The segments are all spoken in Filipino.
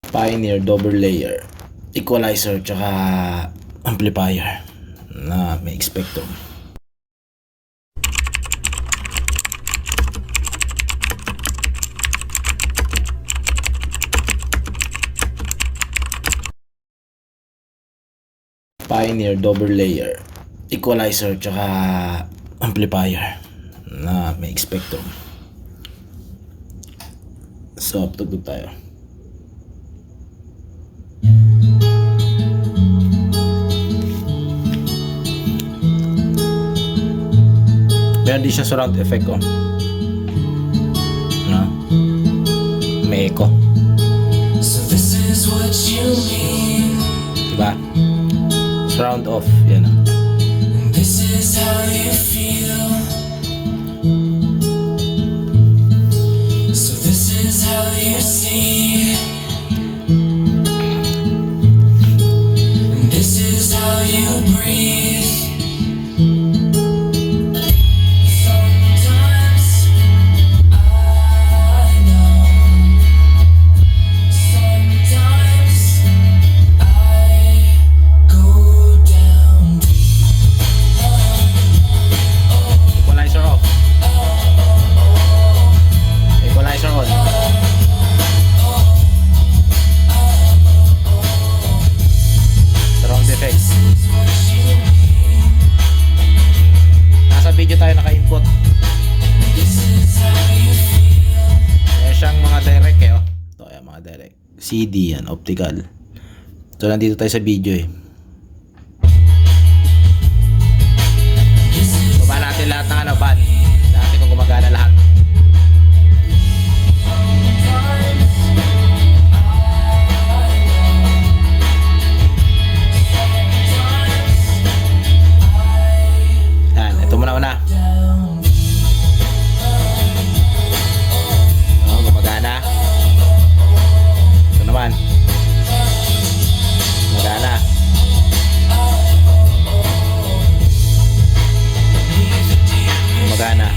Pioneer double layer equalizer tsaka amplifier na may spectrum. Pioneer double layer equalizer tsaka amplifier na may spectrum. So, tugtog tayo. Meron din siya surround effect, oh. No? May echo. So this is what you mean. Diba? Surround off. Yan, oh. And this is how you feel. So this is how you see. And this is how you breathe. Sometimes I know. Sometimes I go down. Equalizer off. Equalizer on. Surround effect. Nasa video tayo naka-input. Meron siyang mga direct eh, oh. Ito ay mga direct. CD yan, optical. So nandito tayo sa video eh. Baba natin lahat ng ano, band. Natin kung gumagana lahat. Yan, ito muna. Oh, gumagana. Ito naman. Gumagana. Gumagana.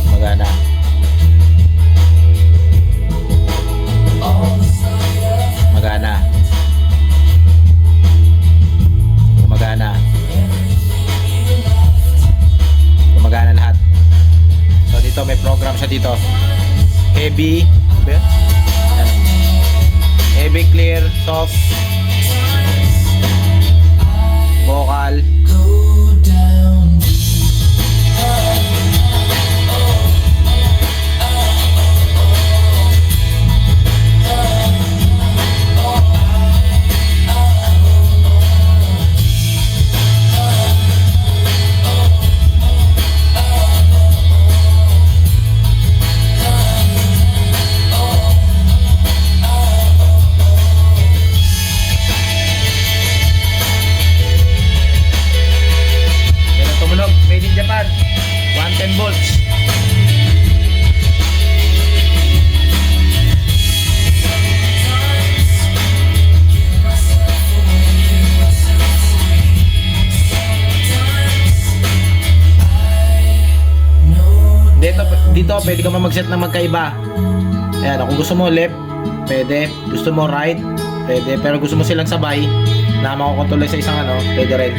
Gumagana. Gumagana. Gumagana. Gumagana lahat. So dito may program siya dito. Heavy. Ano ba yun? Yan. Heavy, clear, soft, vocal. Go down. Yan ang tumunog. Made in Japan. 110 volts. Dito pwede ka mag-set na magkaiba. Ayan, kung gusto mo left, pwede. Gusto mo right, pwede. Pero gusto mo silang sabay na makokontrol sa isang ano, pwede rin.